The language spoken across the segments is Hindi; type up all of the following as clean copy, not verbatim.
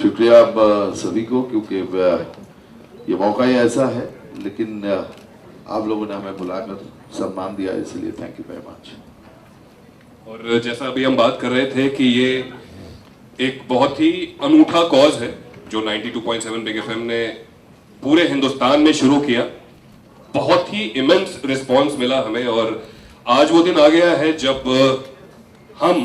शुक्रिया आप सभी को, क्योंकि ये मौका ही ऐसा है, लेकिन आप लोगों ने हमें बुलाकर सम्मान दिया, इसलिए थैंक यू वेरी मच। और जैसा अभी हम बात कर रहे थे कि ये एक बहुत ही अनूठा कॉज है जो 92.7 बिग एफएम ने पूरे हिंदुस्तान में शुरू किया। बहुत ही इमेंस रिस्पांस मिला हमें, और आज वो दिन आ गया है जब हम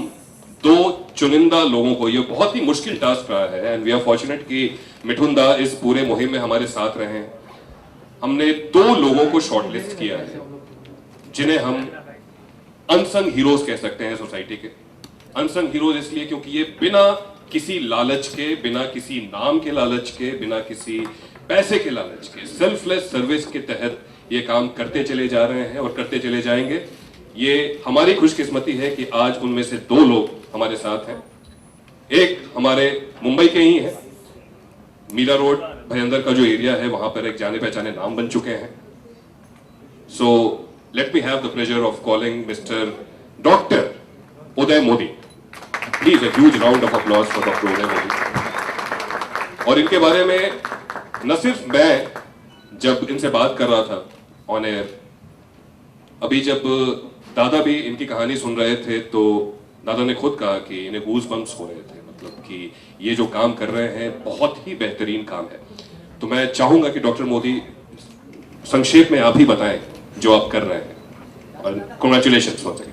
दो चुनिंदा लोगों को, ये बहुत ही मुश्किल टास्क रहा है एंड वी आर फॉर्चुनेट कि मिठुन दा इस पूरे मुहिम में हमारे साथ रहे हैं। हमने दो लोगों को शॉर्टलिस्ट किया है जिन्हें हम अनसंग हीरोज कह सकते हैं सोसाइटी के। अनसंग हीरोज इसलिए क्योंकि ये बिना किसी लालच के, बिना किसी नाम के लालच के, बिना किसी पैसे के लालच के, सेल्फलेस सर्विस के तहत ये काम करते चले जा रहे हैं और करते चले जाएंगे। ये हमारी खुशकिस्मती है कि आज उनमें से दो लोग हमारे साथ हैं। एक हमारे मुंबई के ही हैं, मीरा रोड भयंदर का जो एरिया है वहां पर एक जाने पहचाने नाम बन चुके हैं। So let me have the pleasure of calling mister doctor Uday Modi. Please a huge round of applause for doctor Uday Modi. और इनके बारे में न सिर्फ मैं जब इनसे बात कर रहा था ऑन एयर, अभी जब दादा भी इनकी कहानी सुन रहे थे तो दादा ने खुद कहा कि इन्हें गूज बम्प्स हो रहे थे, मतलब कि ये जो काम कर रहे हैं बहुत ही बेहतरीन काम है। तो मैं चाहूंगा कि डॉक्टर मोदी संक्षेप में आप ही बताएं जो आप कर रहे हैं, और कांग्रेचुलेशंस वंस अगेन।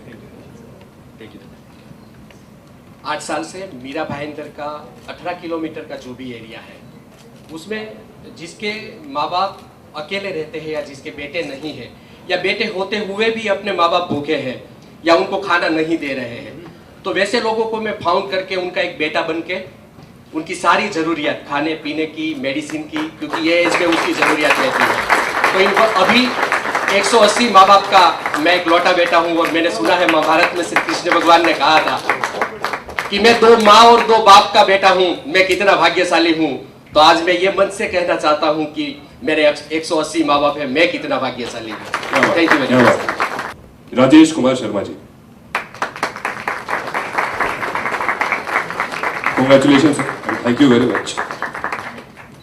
8 साल से मीरा भाईंदर का 18 किलोमीटर का जो भी एरिया है, उसमें जिसके माँ बाप अकेले रहते हैं या जिसके बेटे नहीं है, या बेटे होते हुए भी अपने माँ बाप भूखे हैं या उनको खाना नहीं दे रहे हैं, तो वैसे लोगों को मैं फाउंड करके उनका एक बेटा बन के उनकी सारी ज़रूरियात, खाने पीने की, मेडिसिन की, क्योंकि ये एज में उसकी ज़रूरियात रहती है, तो इनको अभी 180 माँ बाप का मैं एक लौटा बेटा हूँ। और मैंने सुना है महाभारत में श्री कृष्ण भगवान ने कहा था कि मैं 2 माँ और 2 बाप का बेटा हूँ, मैं कितना भाग्यशाली हूँ। तो आज मैं ये मन से कहना चाहता हूँ कि मेरे 180 माँ बाप है, मैं कितना भाग्यशाली हूँ। Thank you very much. Rajesh Kumar Sharma ji, congratulations, thank you very much.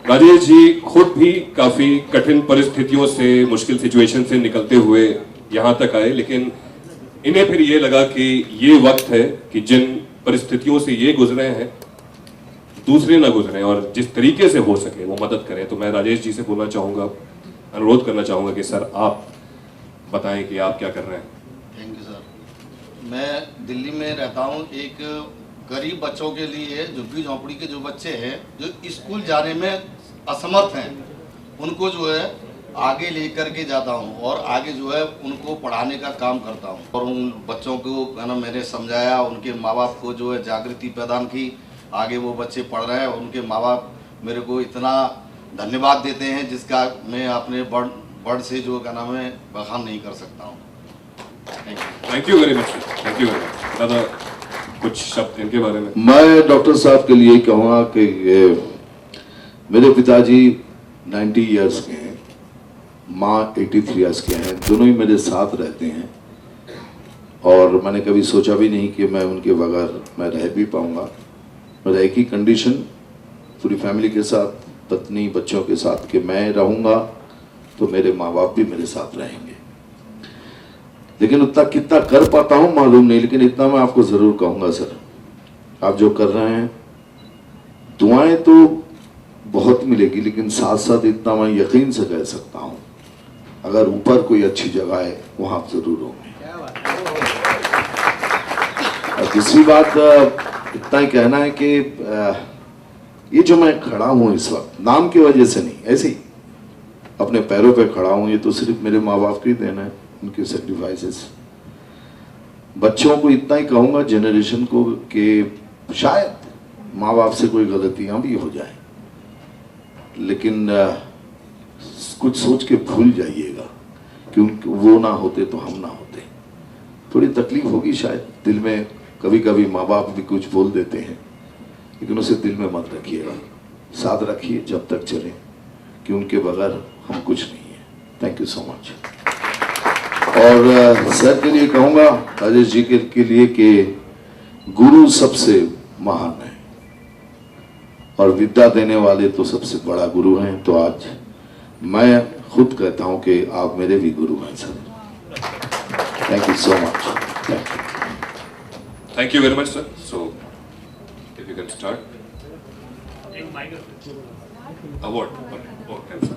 Rajesh ji खुद भी काफी कठिन परिस्थितियों से, मुश्किल सिचुएशन से निकलते हुए यहां तक आए, लेकिन इन्हें फिर ये लगा कि ये वक्त है कि जिन परिस्थितियों से ये गुजरे हैं दूसरे ना गुजरे, और जिस तरीके से हो सके वो मदद करें। तो मैं राजेश जी से बोलना चाहूंगा, अनुरोध करना चाहूंगा कि सर आप बताएं कि आप क्या कर रहे हैं। Thank you sir. मैं दिल्ली में रहता हूं। एक गरीब बच्चों के लिए, झुग्गी झोंपड़ी के जो बच्चे हैं जो स्कूल जाने में असमर्थ हैं, उनको जो है आगे लेकर के जाता हूं और आगे जो है उनको पढ़ाने का काम करता हूं। और उन बच्चों को मैंने समझाया, उनके माँ बाप को जो है जागृति प्रदान की, आगे वो बच्चे पढ़ रहे हैं। उनके माँ बाप मेरे को इतना धन्यवाद देते हैं जिसका मैं अपने वर्ड से जो क्या नाम है बखान नहीं कर सकता हूँ। Thank you very much, thank you very much. दादा कुछ शब्द इनके बारे में। मैं डॉक्टर साहब के लिए कहूँगा कि मेरे पिताजी 90 इयर्स के हैं, माँ 83 इयर्स के हैं, दोनों ही मेरे साथ रहते हैं, और मैंने कभी सोचा भी नहीं कि मैं उनके बगैर मैं रह भी पाऊँगा। मेरा एक ही कंडीशन पूरी फैमिली के साथ, पत्नी बच्चों के साथ, कि मैं रहूँगा तो मेरे माँ बाप भी मेरे साथ रहेंगे। लेकिन उतना कितना कर पाता हूँ मालूम नहीं, लेकिन इतना मैं आपको ज़रूर कहूँगा सर, आप जो कर रहे हैं, दुआएं तो बहुत मिलेगी, लेकिन साथ साथ इतना मैं यकीन से कह सकता हूँ, अगर ऊपर कोई अच्छी जगह है वहाँ आप ज़रूर होंगे। और दूसरी बात इतना ही कहना है कि ये जो मैं खड़ा हूँ इस वक्त, नाम की वजह से नहीं, ऐसे ही अपने पैरों पे खड़ा हूँ, ये तो सिर्फ मेरे माँ बाप की देन है, उनके सेक्रीफाइसेस। बच्चों को इतना ही कहूँगा, जनरेशन को, कि शायद माँ बाप से कोई गलतियाँ भी हो जाए, लेकिन कुछ सोच के भूल जाइएगा कि वो ना होते तो हम ना होते। थोड़ी तकलीफ होगी शायद दिल में, कभी कभी माँ बाप भी कुछ बोल देते हैं, लेकिन उसे दिल में मत रखिएगा, साथ रखिए जब तक चले, कि उनके बगैर हम कुछ नहीं है। Thank you so much. और सर के लिए कहूँगा, राजेश जी के लिए, कि गुरु सबसे महान है और विद्या देने वाले तो सबसे बड़ा गुरु हैं। तो आज मैं खुद कहता हूं कि आप मेरे भी गुरु हैं sir. Thank you so much. Thank you very much, sir. So, if you can start. Award. Okay, sir.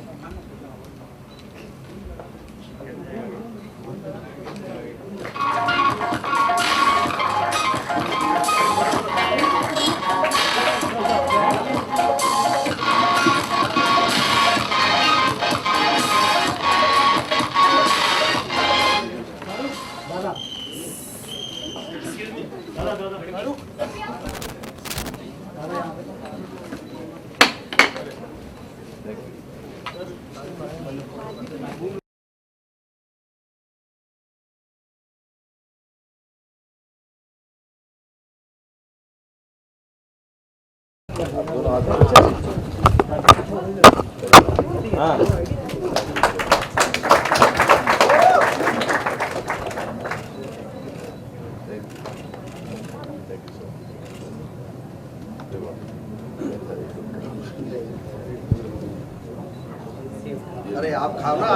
अरे आप खाओ ना।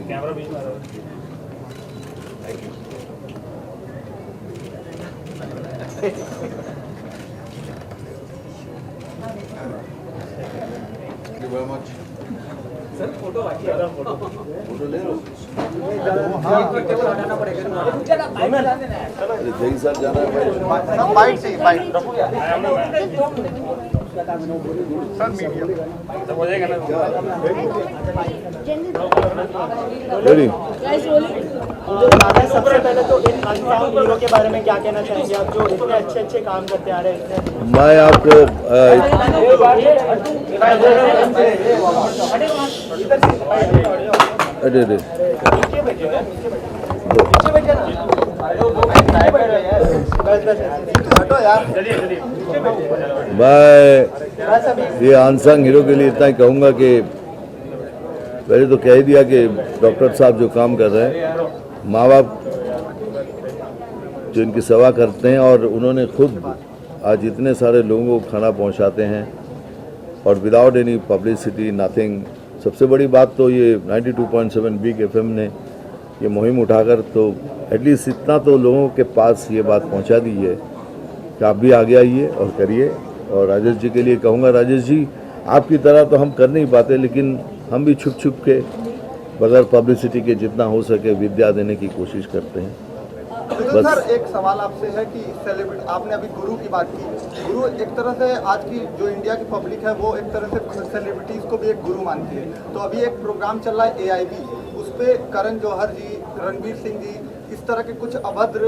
कैमरा बीच में जय सर जाना है बाइट से बाइट हो जाएगा ना। रेडी। सबसे पहले तो इन अनसाउंड हीरो के बारे में क्या कहना चाहेंगे आप, जो इतने अच्छे अच्छे काम करते आ रहे हैं? मैं आपको अरे मैं ये अनसंग हीरो के लिए इतना ही कहूँगा कि पहले तो कह ही दिया कि डॉक्टर साहब जो काम कर रहे हैं, माँ बाप जो इनकी सेवा करते हैं और उन्होंने खुद आज इतने सारे लोगों को खाना पहुंचाते हैं और विदाउट एनी पब्लिसिटी नथिंग। सबसे बड़ी बात तो ये 92.7 बिग FM ने ये मुहिम उठाकर तो एटलीस्ट इतना तो लोगों के पास ये बात पहुंचा दी है कि आप भी आगे आइए और करिए। और राजेश जी के लिए कहूँगा, राजेश जी आपकी तरह तो हम कर नहीं पाते, लेकिन हम भी छुप छुप के बगैर पब्लिसिटी के जितना हो सके विद्या देने की कोशिश करते हैं। लेकिन सर एक सवाल आपसे है कि सेलिब्रिटी, आपने अभी गुरु की बात की। गुरु एक तरह से आज की जो इंडिया की पब्लिक है वो एक तरह से सेलिब्रिटीज को भी एक गुरु मानती है। तो अभी एक प्रोग्राम चल रहा है AIB, उस पर करण जौहर जी, रणवीर सिंह जी इस तरह के कुछ अभद्र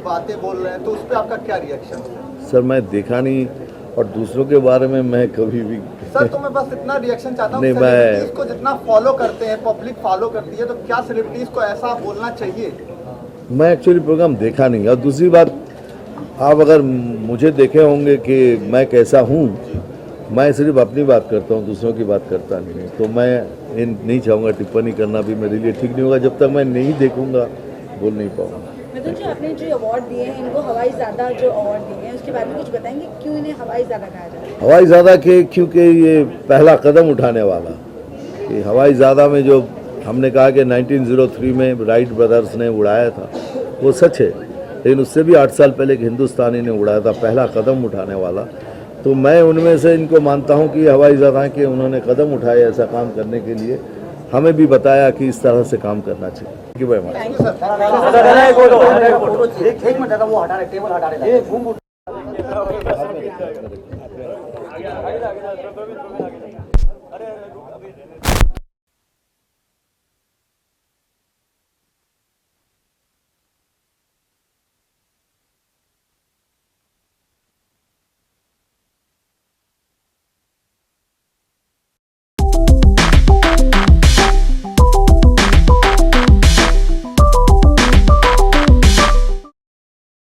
बातें बोल रहे हैं, तो उस पर आपका क्या रिएक्शन है? सर मैं देखा नहीं और दूसरों के बारे में मैं कभी भी सर तो मैं बस इतना रिएक्शन चाहता हूँ, नहीं, सेलिब्रिटीज को जितना फॉलो करते हैं, पब्लिक फॉलो करती है, तो क्या सेलिब्रिटीज को ऐसा बोलना चाहिए? मैं एक्चुअली प्रोग्राम देखा नहीं। और दूसरी बात, आप अगर मुझे देखे होंगे कि मैं कैसा हूँ, मैं सिर्फ अपनी बात करता हूँ, दूसरों की बात करता नहीं। तो मैं नहीं चाहूँगा, टिप्पणी करना भी मेरे लिए ठीक नहीं होगा। जब तक मैं नहीं देखूँगा बोल नहीं पाऊँगा। मिथुन जी, आपने जो अवार्ड दिए हैं इनको हवाई ज़्यादा जो अवार्ड दिए हैं उसके बारे में कुछ बताएंगे, क्यों इन्हें हवाई ज़्यादा कहा जाता है? हवाई ज़्यादा के क्योंकि ये पहला कदम उठाने वाला कि हवाई ज़्यादा में जो हमने कहा कि 1903 में राइट ब्रदर्स ने उड़ाया था, वो सच है, लेकिन उससे भी 8 साल पहले एक हिंदुस्तानी ने उड़ाया था, पहला कदम उठाने वाला। तो मैं उनमें से इनको मानता हूं कि हवाई ज़्यादा के उन्होंने कदम उठाए ऐसा काम करने के लिए, हमें भी बताया कि इस तरह से काम करना चाहिए। Thank you very much.